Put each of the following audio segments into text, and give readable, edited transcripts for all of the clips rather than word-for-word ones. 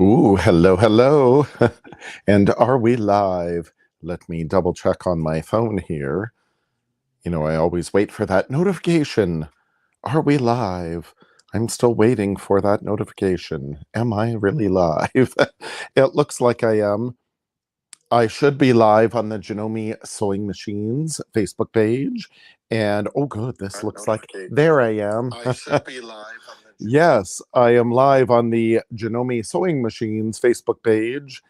Ooh, hello, hello. And are we live? Let me double check on my phone here. I always wait for that notification. Are we live? I'm still waiting for that notification. Am I really live? It looks like I am. I should be live on the Janome Sewing Machines Facebook page. And oh, good, this looks like there I am. I should be live on the Yes, I am live on the Janome Sewing Machines Facebook page,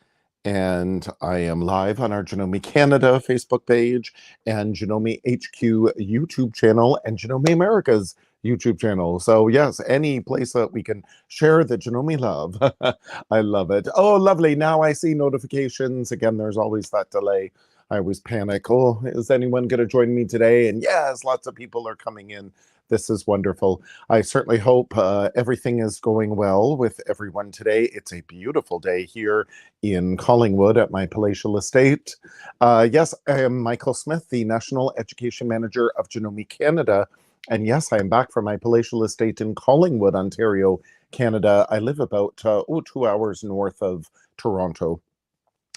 and I am live on our Janome Canada Facebook page, and Janome HQ YouTube channel, and Janome America's YouTube channel. So yes, any place that we can share the Janome love. I love it. Oh, lovely. Now I see notifications. Again, there's always that delay. I always panic. Oh, is anyone going to join me today? And yes, lots of people are coming in. This is wonderful. I certainly hope everything is going well with everyone today. It's a beautiful day here in Collingwood at my palatial estate. Yes, I am Michael Smith, the National Education Manager of Janome Canada. And yes, I am back from my palatial estate in Collingwood, Ontario, Canada. I live about 2 hours north of Toronto.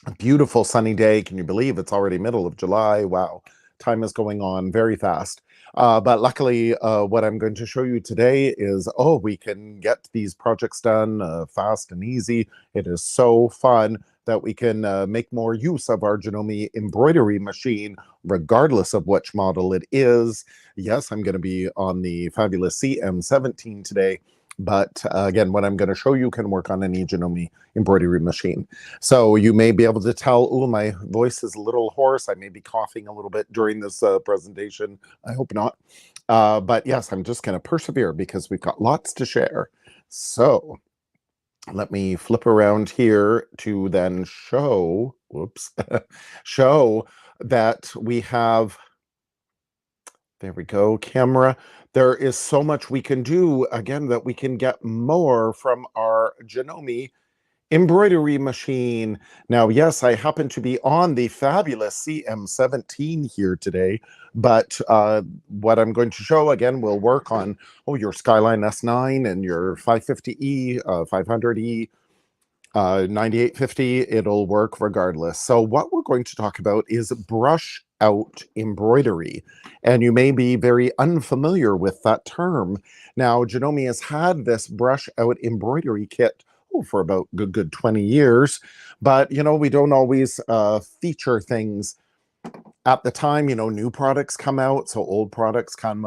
A beautiful sunny day. Can you believe it's already middle of July? Wow, time is going on very fast. But luckily, what I'm going to show you today is, we can get these projects done fast and easy. It is so fun that we can make more use of our Janome embroidery machine, regardless of which model it is. Yes, I'm going to be on the fabulous CM17 today. But again, what I'm going to show you can work on any Janome embroidery machine. So you may be able to tell, oh, my voice is a little hoarse. I may be coughing a little bit during this presentation. I hope not. But yes, I'm just going to persevere because we've got lots to share. So let me flip around here to then show, show that we have, there we go, camera. There is so much we can do, again, that we can get more from our Janome embroidery machine. Now, yes, I happen to be on the fabulous CM17 here today, but what I'm going to show, again, will work on, your Skyline S9 and your 550E, 500E, 9850. It'll work regardless. So what we're going to talk about is brush out embroidery. And you may be very unfamiliar with that term. Now, Janome has had this brush out embroidery kit for about good 20 years. But, we don't always feature things at the time. New products come out, so old products come,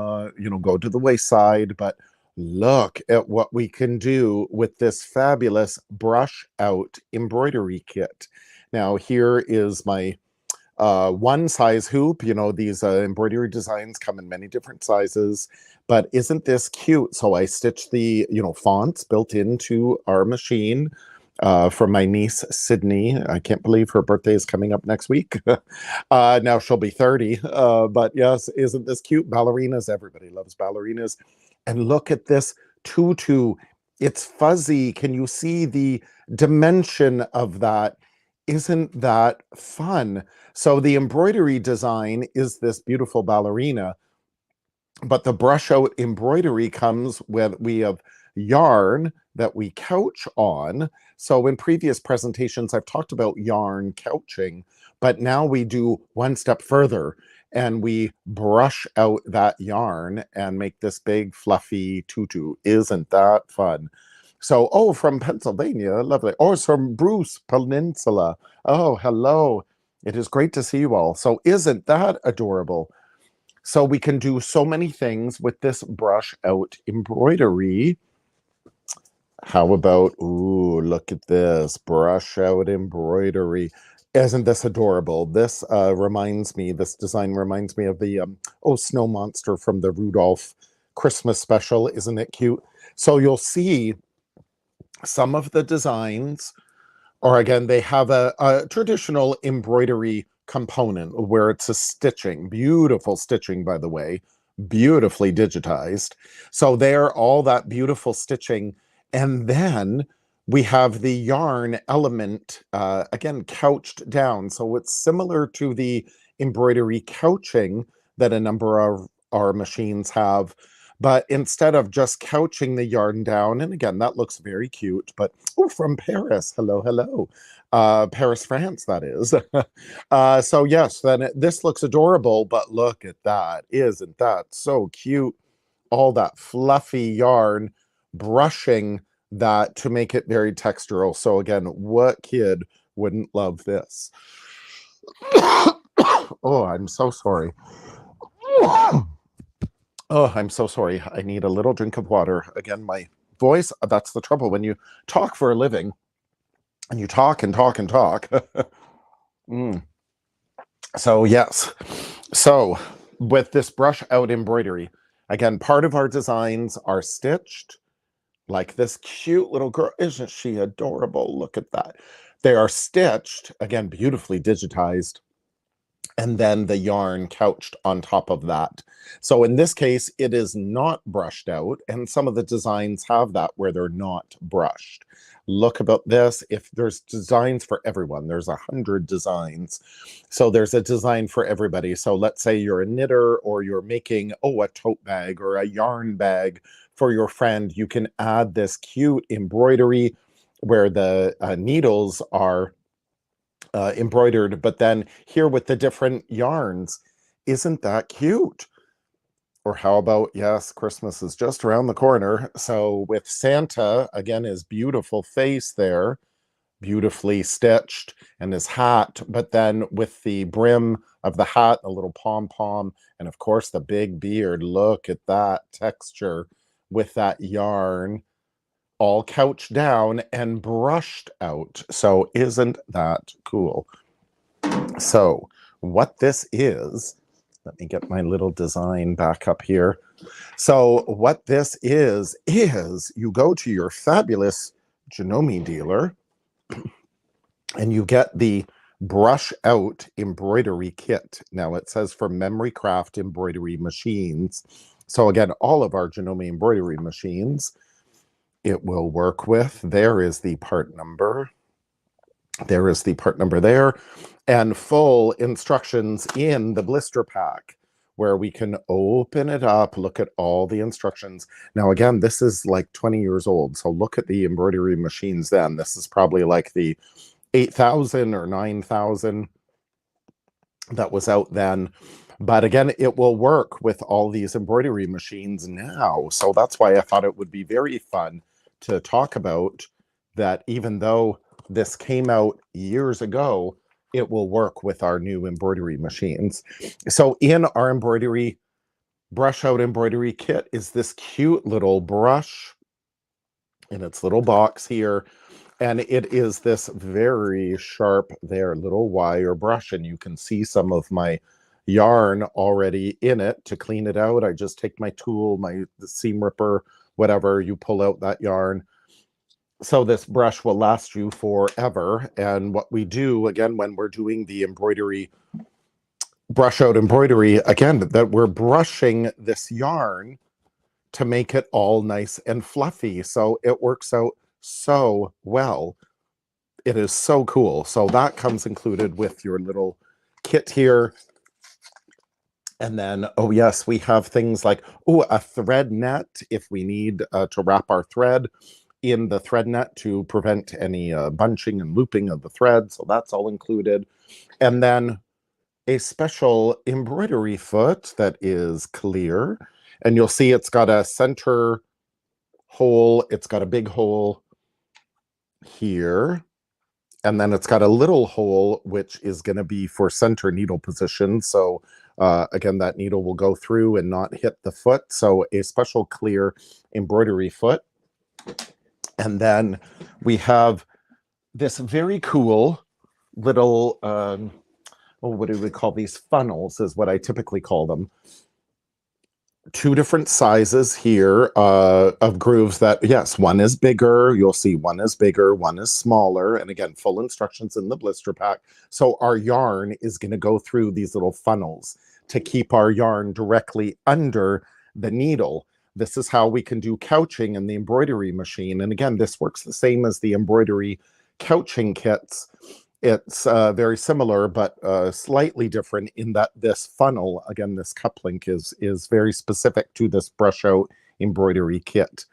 go to the wayside. But look at what we can do with this fabulous brush out embroidery kit. Now, here is my one size hoop. These embroidery designs come in many different sizes, but isn't this cute? So I stitched the, fonts built into our machine for my niece, Sydney. I can't believe her birthday is coming up next week. Now she'll be 30. But yes, isn't this cute? Ballerinas, everybody loves ballerinas. And look at this tutu. It's fuzzy. Can you see the dimension of that? Isn't that fun? So the embroidery design is this beautiful ballerina, but the brush out embroidery comes with, we have yarn that we couch on. So in previous presentations, I've talked about yarn couching, but now we do one step further and we brush out that yarn and make this big fluffy tutu. Isn't that fun? So, from Pennsylvania, lovely. Oh, it's from Bruce Peninsula. Oh, hello. It is great to see you all. So isn't that adorable? So we can do so many things with this brush out embroidery. How about, ooh, look at this, brush out embroidery. Isn't this adorable? This this design reminds me of the, snow monster from the Rudolph Christmas special. Isn't it cute? So you'll see some of the designs, or again, they have a traditional embroidery component where it's a stitching, beautiful stitching, by the way, beautifully digitized. So there, all that beautiful stitching. And then we have the yarn element, again, couched down. So it's similar to the embroidery couching that a number of our machines have. But instead of just couching the yarn down, and again, that looks very cute, but oh, from Paris, hello, hello. Paris, France, that is. So yes, then this looks adorable, but look at that. Isn't that so cute? All that fluffy yarn brushing that to make it very textural. So again, what kid wouldn't love this? Oh, I'm so sorry. Oh, I'm so sorry. I need a little drink of water. Again, my voice, that's the trouble when you talk for a living and you talk and talk and talk. Mm. So, yes. So, with this brush out embroidery, again, part of our designs are stitched like this cute little girl. Isn't she adorable? Look at that. They are stitched, again, beautifully digitized, and then the yarn couched on top of that. So in this case, it is not brushed out, and some of the designs have that where they're not brushed. Look about this. If there's designs for everyone, there's 100 designs. So there's a design for everybody. So let's say you're a knitter or you're making, oh, a tote bag or a yarn bag for your friend. You can add this cute embroidery where the needles are embroidered, but then here with the different yarns. Isn't that cute? Or how about, yes, Christmas is just around the corner. So with Santa, again, his beautiful face there, beautifully stitched, and his hat, but then with the brim of the hat, a little pom-pom, and of course the big beard. Look at that texture with that yarn all couched down and brushed out. So isn't that cool? So what this is, let me get my little design back up here. So what this is you go to your fabulous Janome dealer and you get the brush out embroidery kit. Now it says for Memory Craft embroidery machines. So again, all of our Janome embroidery machines, it will work with. There is the part number. There is the part number there, and full instructions in the blister pack where we can open it up, look at all the instructions. Now, again, this is like 20 years old, so look at the embroidery machines then. This is probably like the 8,000 or 9,000 that was out then. But again, it will work with all these embroidery machines now. So that's why I thought it would be very fun to talk about that. Even though this came out years ago, it will work with our new embroidery machines. So in our embroidery, brush out embroidery kit is this cute little brush in its little box here. And it is this very sharp there little wire brush, and you can see some of my yarn already in it. To clean it out, I just take my tool, the seam ripper, whatever, you pull out that yarn. So this brush will last you forever. And what we do, again, when we're doing the embroidery, brush out embroidery, again, that we're brushing this yarn to make it all nice and fluffy. So it works out so well. It is so cool. So that comes included with your little kit here. And then, oh yes, we have things like, oh, a thread net if we need to wrap our thread in the thread net to prevent any bunching and looping of the thread. So that's all included. And then a special embroidery foot that is clear. And you'll see it's got a center hole. It's got a big hole here. And then it's got a little hole, which is going to be for center needle position. So again, that needle will go through and not hit the foot. So a special clear embroidery foot. And then we have this very cool little, oh, what do we call these? Funnels is what I typically call them. Two different sizes here of grooves that, yes, one is bigger. You'll see one is bigger, one is smaller. And again, full instructions in the blister pack. So our yarn is going to go through these little funnels to keep our yarn directly under the needle. This is how we can do couching in the embroidery machine. And again, this works the same as the embroidery couching kits. It's very similar, but slightly different in that this funnel, again, this cup link is very specific to this brush out embroidery kit.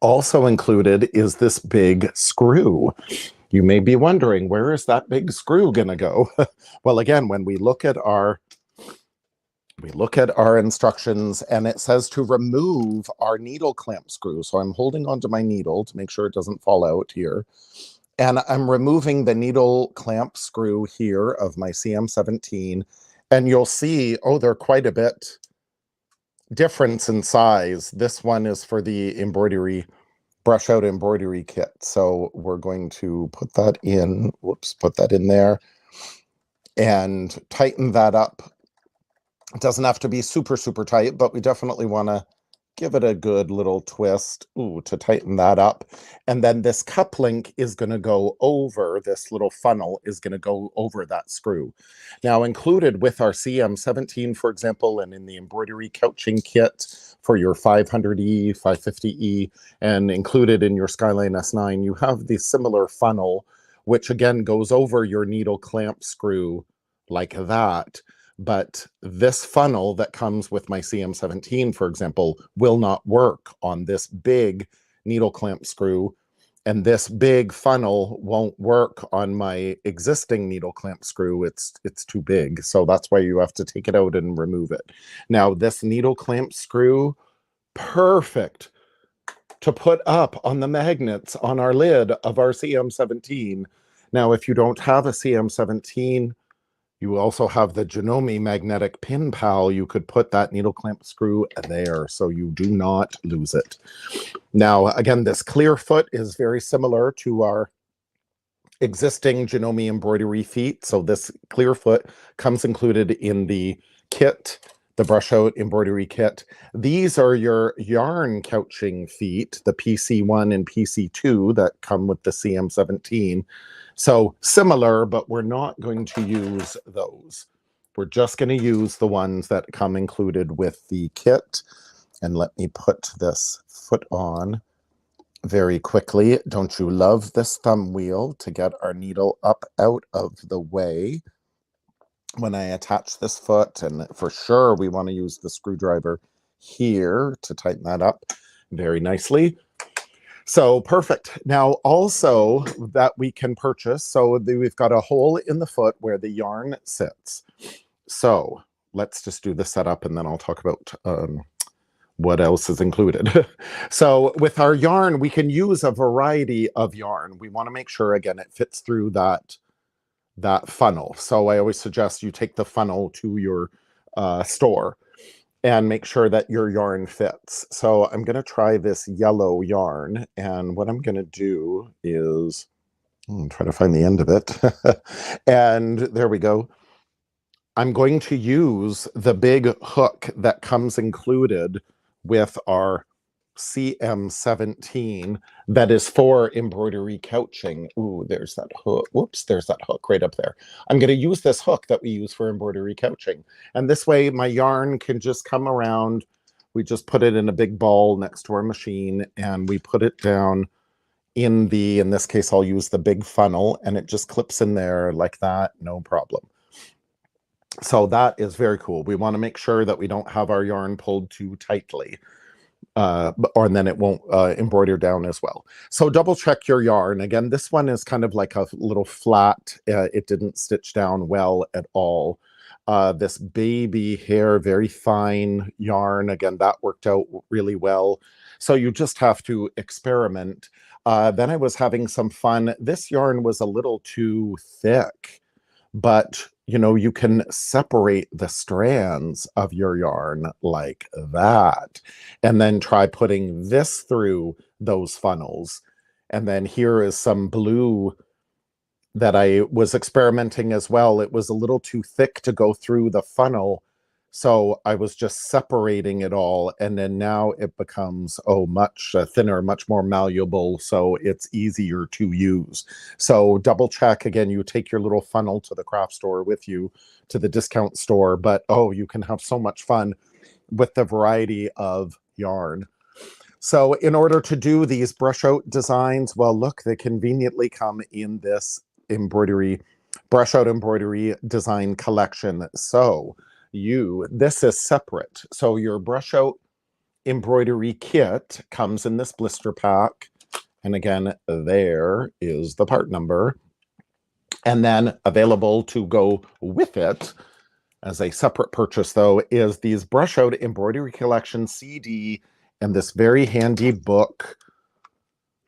Also included is this big screw. You may be wondering, where is that big screw going to go? Well, again, when we look at our instructions, and it says to remove our needle clamp screw. So I'm holding onto my needle to make sure it doesn't fall out here. And I'm removing the needle clamp screw here of my CM17. And you'll see, oh, they're quite a bit different in size. This one is for the embroidery, brush out embroidery kit. So we're going to put that in, put that in there and tighten that up. It doesn't have to be super, super tight, but we definitely want to give it a good little twist to tighten that up. And then this cup link is going to go over, this little funnel is going to go over that screw. Now, included with our CM17, for example, and in the embroidery couching kit for your 500E, 550E, and included in your Skyline S9, you have the similar funnel, which again goes over your needle clamp screw like that. But this funnel that comes with my CM17, for example, will not work on this big needle clamp screw. And this big funnel won't work on my existing needle clamp screw. It's too big. So that's why you have to take it out and remove it. Now, this needle clamp screw, perfect to put up on the magnets on our lid of our CM17. Now, if you don't have a CM17, you also have the Janome magnetic pin pal. You could put that needle clamp screw there so you do not lose it. Now, again, this clear foot is very similar to our existing Janome embroidery feet. So this clear foot comes included in the kit, the brush out embroidery kit. These are your yarn couching feet, the PC1 and PC2 that come with the CM17. So similar, but we're not going to use those. We're just going to use the ones that come included with the kit. And let me put this foot on very quickly. Don't you love this thumb wheel to get our needle up out of the way when I attach this foot? And for sure, we want to use the screwdriver here to tighten that up very nicely. So perfect. Now also that we can purchase, so we've got a hole in the foot where the yarn sits. So let's just do the setup and then I'll talk about what else is included. So with our yarn, we can use a variety of yarn. We want to make sure, again, it fits through that funnel. So I always suggest you take the funnel to your store and make sure that your yarn fits. So I'm going to try this yellow yarn. And what I'm going to do is try to find the end of it. And there we go. I'm going to use the big hook that comes included with our CM17 that is for embroidery couching. Ooh, there's that hook. Whoops, there's that hook right up there. I'm going to use this hook that we use for embroidery couching. And this way my yarn can just come around. We just put it in a big ball next to our machine and we put it down in this case, I'll use the big funnel and it just clips in there like that, no problem. So that is very cool. We want to make sure that we don't have our yarn pulled too tightly. Or then it won't embroider down as well. So double check your yarn. Again, this one is kind of like a little flat. It didn't stitch down well at all. This baby hair, very fine yarn. Again, that worked out really well. So you just have to experiment. Then I was having some fun. This yarn was a little too thick, but you know, you can separate the strands of your yarn like that, and then try putting this through those funnels. And then here is some blue that I was experimenting as well. It was a little too thick to go through the funnel, so I was just separating it all, and then now it becomes much thinner, much more malleable, so it's easier to use. So double check. Again, you take your little funnel to the craft store with you to the discount store, but you can have so much fun with the variety of yarn. So in order to do these brush out designs, well, look, they conveniently come in this embroidery, brush out embroidery design collection. So this is separate. So your brush out embroidery kit comes in this blister pack. And again, there is the part number. And then available to go with it as a separate purchase, though, is these Brush Out Embroidery Collection CD and this very handy book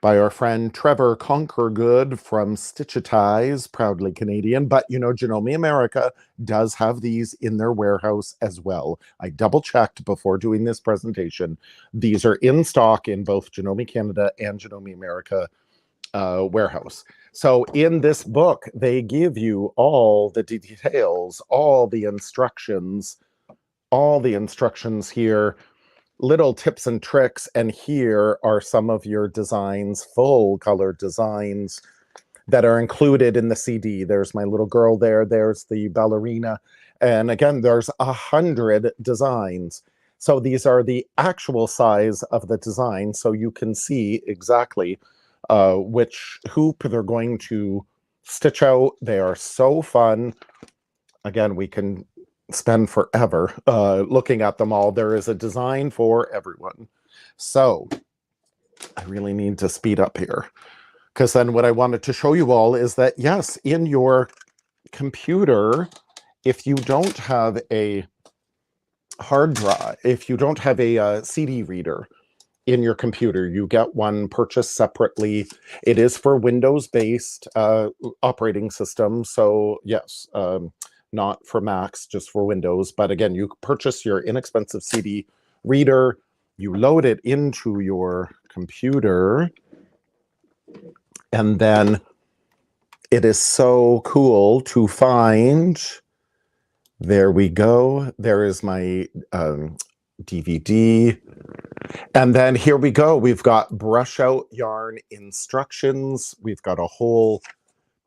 by our friend Trevor Conquergood from Stitchitize, proudly Canadian. But, you know, Janome America does have these in their warehouse as well. I double-checked before doing this presentation. These are in stock in both Janome Canada and Janome America warehouse. So in this book, they give you all the details, all the instructions here, little tips and tricks. And here are some of your designs, full color designs that are included in the CD. There's my little girl there. There's the ballerina. And again, there's 100 designs. So these are the actual size of the design. So you can see exactly which hoop they're going to stitch out. They are so fun. Again, we can spend forever looking at them all. There is a design for everyone. So I really need to speed up here, because then what I wanted to show you all is that, yes, in your computer, if you don't have a hard drive, if you don't have a CD reader in your computer, you get one purchased separately. It is for Windows-based operating system. So yes, not for Macs, just for Windows. But again, you purchase your inexpensive CD reader, you load it into your computer, and then it is so cool to find, there we go. There is my DVD. And then here we go. We've got brush out yarn instructions. We've got a whole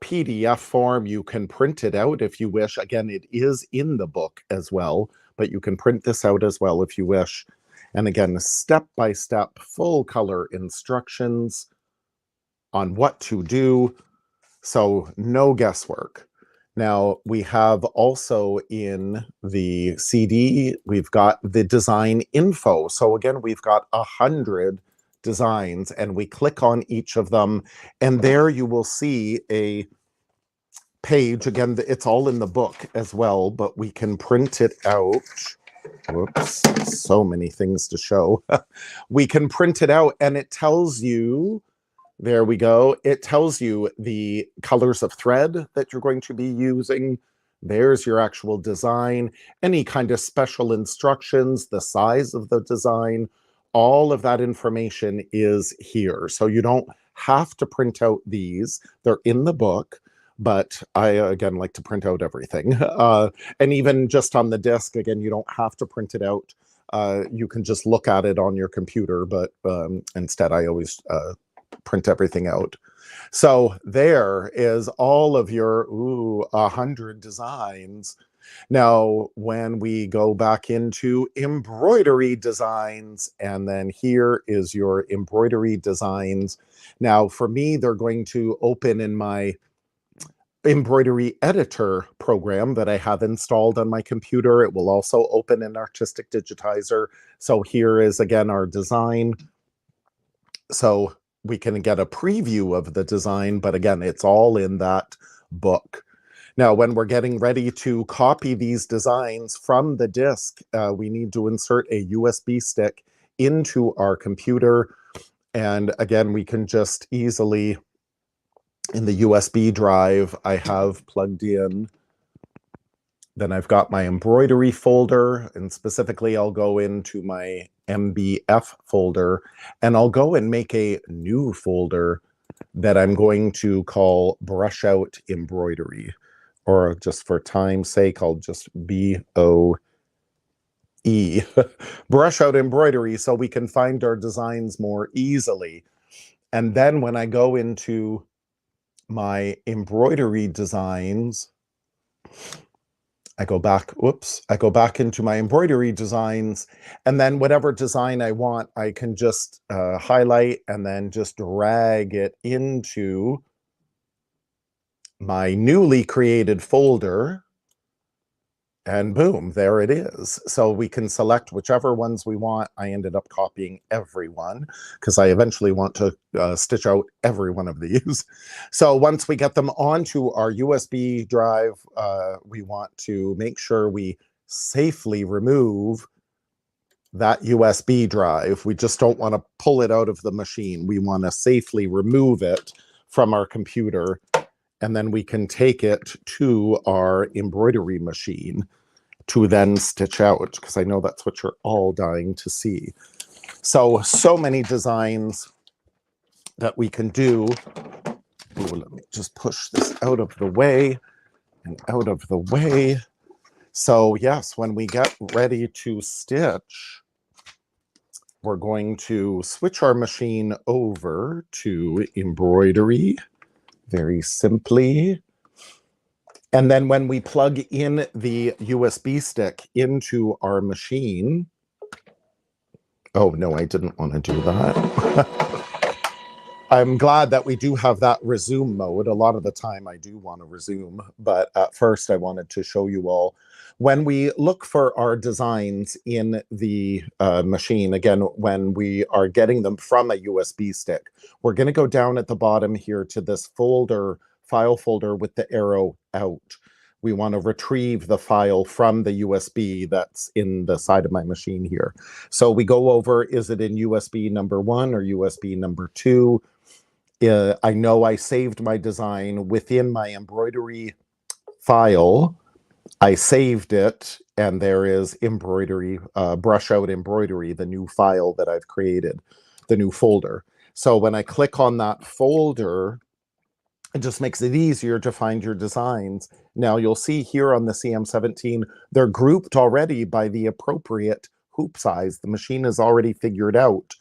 PDF form. You can print it out if you wish. Again, it is in the book as well, but you can print this out as well if you wish. And again, step-by-step full color instructions on what to do. So no guesswork. Now, we have also in the CD, we've got the design info. So again, we've got 100 designs, and we click on each of them, and there you will see a page. Again, it's all in the book as well, but we can print it out. Whoops, so many things to show. We can print it out, and it tells you, there we go. It tells you the colors of thread that you're going to be using. There's your actual design, any kind of special instructions, the size of the design, all of that information is here. So you don't have to print out these. They're in the book, but I, again, like to print out everything. And even just on the disc, again, you don't have to print it out. You can just look at it on your computer, but instead I always print everything out. So there is all of your 100 designs. Now, when we go back into embroidery designs, and then here is your embroidery designs. Now, for me, they're going to open in my embroidery editor program that I have installed on my computer. It will also open in Artistic Digitizer. So here is, again, our design. So we can get a preview of the design, but again, it's all in that book. Now, when we're getting ready to copy these designs from the disk, we need to insert a USB stick into our computer. And again, we can just easily, in the USB drive, I have plugged in. Then I've got my embroidery folder, and specifically I'll go into my MBF folder, and I'll go and make a new folder that I'm going to call Brush Out Embroidery, or just for time's sake, I'll just BOE, Brush Out Embroidery, so we can find our designs more easily. And then when I go into my embroidery designs, I go back into my embroidery designs, and then whatever design I want, I can just highlight and then just drag it into my newly created folder, and boom, there it is. So we can select whichever ones we want. I ended up copying everyone because I eventually want to stitch out every one of these. So once we get them onto our USB drive, we want to make sure we safely remove that USB drive. We just don't want to pull it out of the machine. We want to safely remove it from our computer, and then we can take it to our embroidery machine to then stitch out, because I know that's what you're all dying to see. So many designs that we can do. Ooh, let me just push this out of the way and out of the way. So yes, when we get ready to stitch, we're going to switch our machine over to embroidery very simply. And then when we plug in the USB stick into our machine, oh no, I didn't want to do that. I'm glad that we do have that resume mode. A lot of the time I do want to resume, but at first I wanted to show you all. When we look for our designs in the machine, again, when we are getting them from a USB stick, we're going to go down at the bottom here to this folder, file folder with the arrow out. We want to retrieve the file from the USB that's in the side of my machine here. So we go over, is it in USB number 1 or USB number 2? I know I saved my design within my embroidery file. I saved it, and there is embroidery, brush out embroidery, the new file that I've created, the new folder. So when I click on that folder, it just makes it easier to find your designs. Now you'll see here on the CM17, they're grouped already by the appropriate hoop size. The machine is already figured out.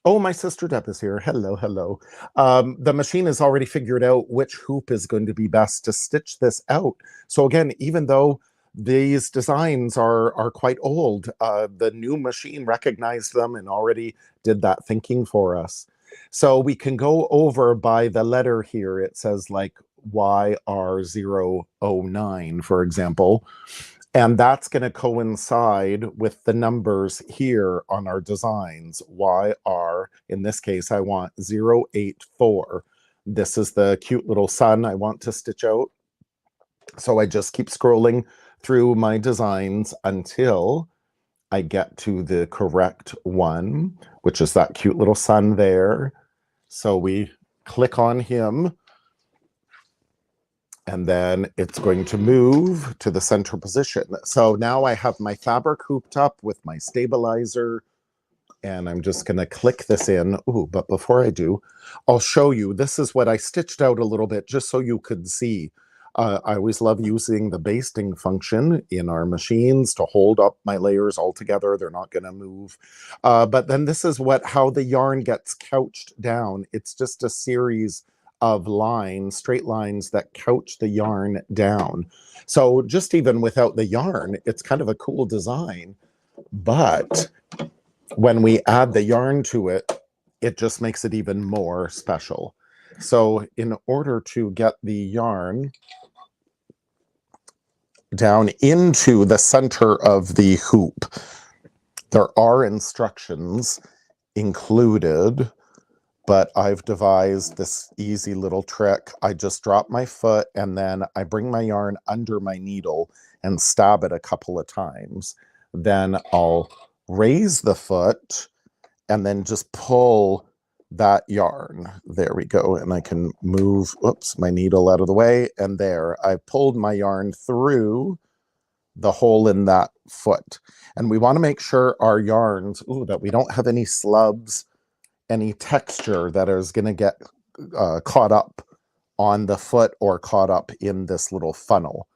Oh, my sister Deb is here. Hello, hello. The machine has already figured out which hoop is going to be best to stitch this out. So again, even though these designs are quite old, the new machine recognized them and already did that thinking for us. So we can go over by the letter here. It says like YR009, for example. And that's going to coincide with the numbers here on our designs. YR, in this case, I want 084. This is the cute little sun I want to stitch out. So I just keep scrolling through my designs until I get to the correct one, which is that cute little sun there. So we click on him, and then it's going to move to the center position. So now I have my fabric hooped up with my stabilizer, and I'm just going to click this in. Ooh, but before I do, I'll show you. This is what I stitched out a little bit just so you could see. I always love using the basting function in our machines to hold up my layers all together. They're not going to move. But then this is how the yarn gets couched down. It's just a series of lines, straight lines that couch the yarn down. So just even without the yarn, it's kind of a cool design. But when we add the yarn to it, it just makes it even more special. So in order to get the yarn down into the center of the hoop, there are instructions included, but I've devised this easy little trick. I just drop my foot and then I bring my yarn under my needle and stab it a couple of times. Then I'll raise the foot and then just pull that yarn. There we go. And I can move, oops, my needle out of the way. And there, I pulled my yarn through the hole in that foot. And we want to make sure our yarns, that we don't have any slubs, any texture that is going to get caught up on the foot or caught up in this little funnel.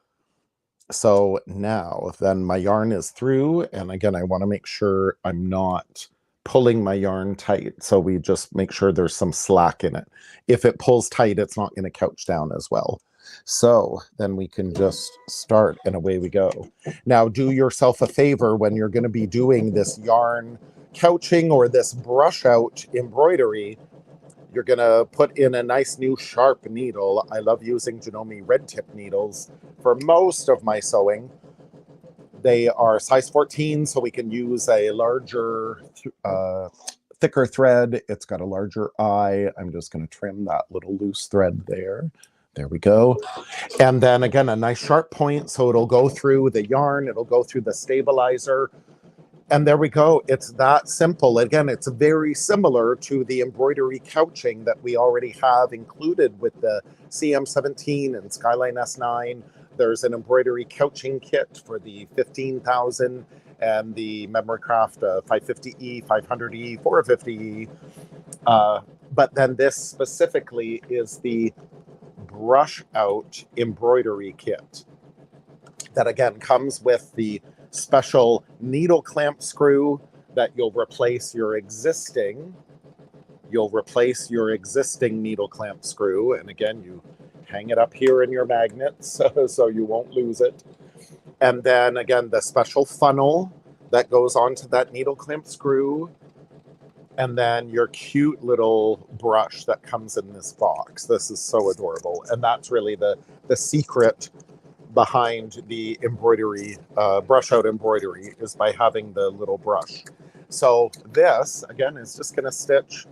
So now then my yarn is through, and again, I want to make sure I'm not pulling my yarn tight. So we just make sure there's some slack in it. If it pulls tight, it's not going to couch down as well. So then we can just start, and away we go. Now do yourself a favor when you're going to be doing this yarn couching or this brush out embroidery. You're going to put in a nice new sharp needle. I love using Janome red tip needles for most of my sewing. They are size 14, so we can use a larger, thicker thread. It's got a larger eye. I'm just going to trim that little loose thread there. There we go. And then again, a nice sharp point, so it'll go through the yarn, it'll go through the stabilizer. And there we go. It's that simple. Again, it's very similar to the embroidery couching that we already have included with the CM17 and Skyline S9. There's an embroidery couching kit for the 15,000 and the Memorycraft 550E, 500E, 450E. But then this specifically is the brush out embroidery kit that again comes with the special needle clamp screw that you'll replace your existing needle clamp screw. And again, you hang it up here in your magnets so you won't lose it. And then again, the special funnel that goes onto that needle clamp screw. And then your cute little brush that comes in this box. This is so adorable. And that's really the secret behind the embroidery, brush out embroidery, is by having the little brush. So this, again, is just going to stitch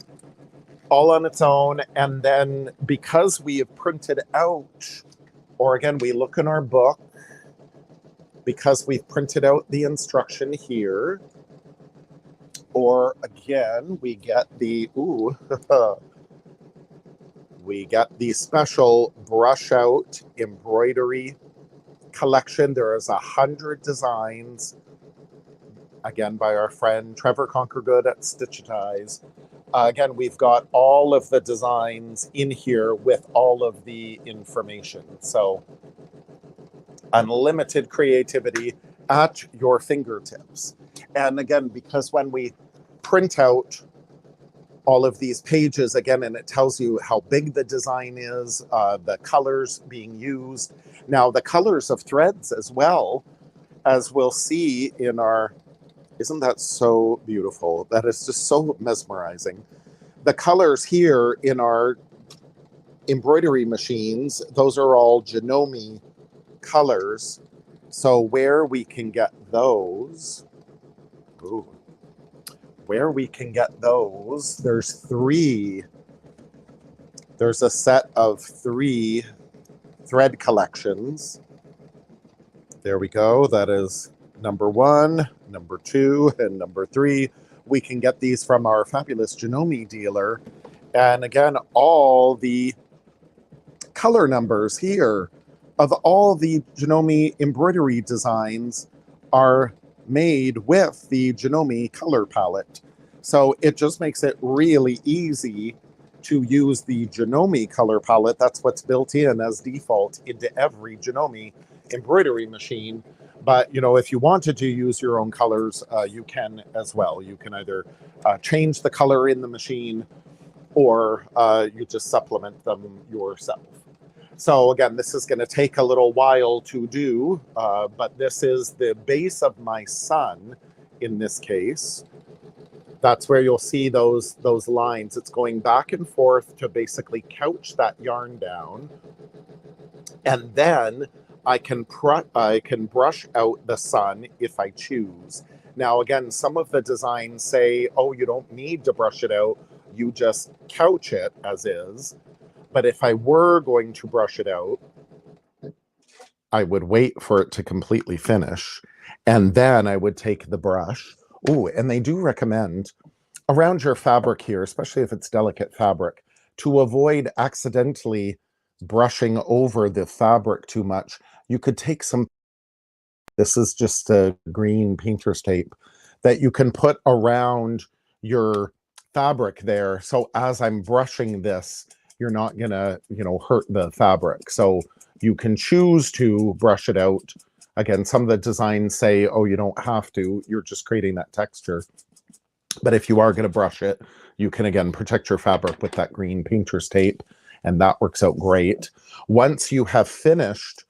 all on its own. And then because we have printed out, or again, we look in our book, because we've printed out the instruction here, or again, we get the, we get the special brush out embroidery collection. There is 100 designs, again, by our friend Trevor Conquergood at Stitchitize. Again, we've got all of the designs in here with all of the information. So unlimited creativity at your fingertips. And again, because when we print out all of these pages, again, and it tells you how big the design is, the colors being used. Now, the colors of threads as well, as we'll see in our, isn't that so beautiful? That is just so mesmerizing. The colors here in our embroidery machines, those are all Janome colors. So where we can get those, there's three. There's a set of 3 thread collections. There we go. That is number 1, number 2, and number 3. We can get these from our fabulous Janome dealer. And again, all the color numbers here of all the Janome embroidery designs are made with the Janome color palette. So it just makes it really easy to use the Janome color palette. That's what's built in as default into every Janome embroidery machine. But, you know, if you wanted to use your own colors, you can as well. You can either change the color in the machine, or you just supplement them yourself. So again, this is going to take a little while to do, but this is the base of my sun in this case. That's where you'll see those lines. It's going back and forth to basically couch that yarn down. And then I can brush out the sun if I choose. Now, again, some of the designs say, oh, you don't need to brush it out. You just couch it as is. But if I were going to brush it out, I would wait for it to completely finish. And then I would take the brush. Oh, and they do recommend around your fabric here, especially if it's delicate fabric, to avoid accidentally brushing over the fabric too much. You could take some, this is just a green painter's tape that you can put around your fabric there. So as I'm brushing this, you're not gonna, you know, hurt the fabric. So you can choose to brush it out. Again, some of the designs say, oh, you don't have to, you're just creating that texture. But if you are gonna brush it, you can, again, protect your fabric with that green painter's tape, and that works out great. Once you have finished,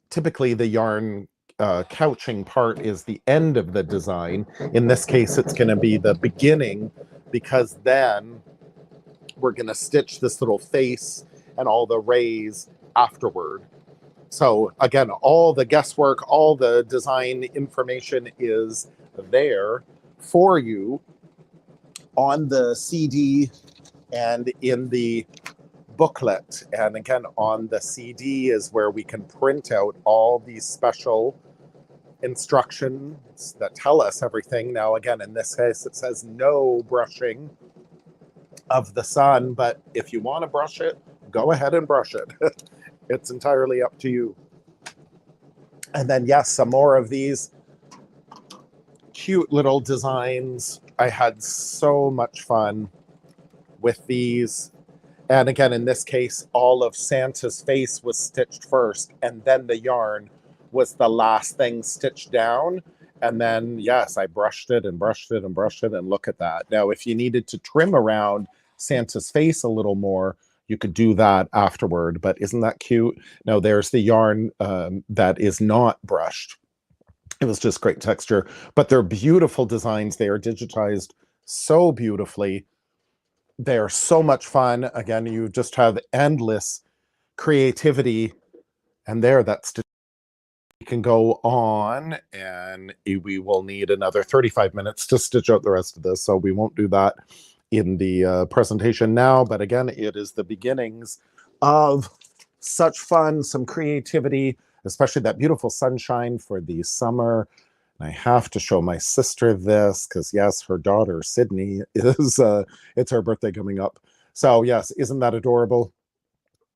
typically the yarn couching part is the end of the design. In this case, it's gonna be the beginning, because then we're going to stitch this little face and all the rays afterward. So again, all the guesswork, all the design information is there for you on the CD and in the booklet. And again, on the CD is where we can print out all these special instructions that tell us everything. Now, again, in this case, it says no brushing of the sun, but if you want to brush it, go ahead and brush it. It's entirely up to you. And then, yes, some more of these cute little designs. I had so much fun with these. And again, in this case, all of Santa's face was stitched first, and then the yarn was the last thing stitched down. And then, yes, I brushed it and brushed it and brushed it, and look at that. Now, if you needed to trim around Santa's face a little more, you could do that afterward. But isn't that cute? Now, there's the yarn that is not brushed. It was just great texture, but they're beautiful designs. They are digitized so beautifully. They are so much fun. Again, you just have endless creativity, and that's we can go on, and we will need another 35 minutes to stitch out the rest of this, so we won't do that in the presentation now. But again, it is the beginnings of such fun, some creativity, especially that beautiful sunshine for the summer. And I have to show my sister this because, yes, her daughter, Sydney, is, it's her birthday coming up. So, yes, isn't that adorable?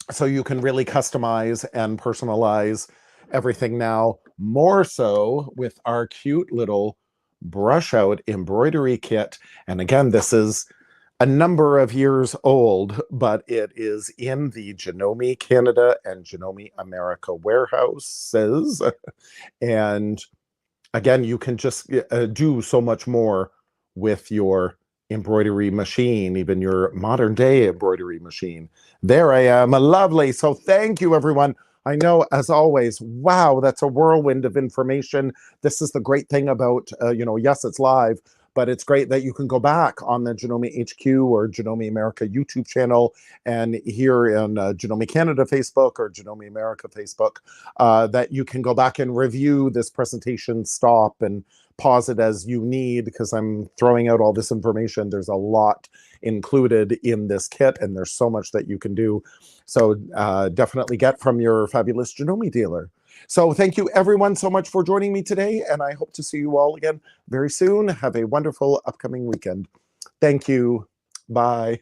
So you can really customize and personalize everything now, more so with our cute little brush out embroidery kit. And again, this is a number of years old, but it is in the Janome Canada and Janome America warehouses. And again, you can just do so much more with your embroidery machine, even your modern day embroidery machine. There I am. Lovely. So thank you, everyone. I know, as always, wow, that's a whirlwind of information. This is the great thing about, yes, it's live, but it's great that you can go back on the Janome HQ or Janome America YouTube channel, and here in Janome Canada Facebook or Janome America Facebook, that you can go back and review this presentation, stop and pause it as you need, because I'm throwing out all this information. There's a lot included in this kit, and there's so much that you can do. So definitely get from your fabulous Janome dealer. So thank you everyone so much for joining me today, and I hope to see you all again very soon. Have a wonderful upcoming weekend. Thank you. Bye.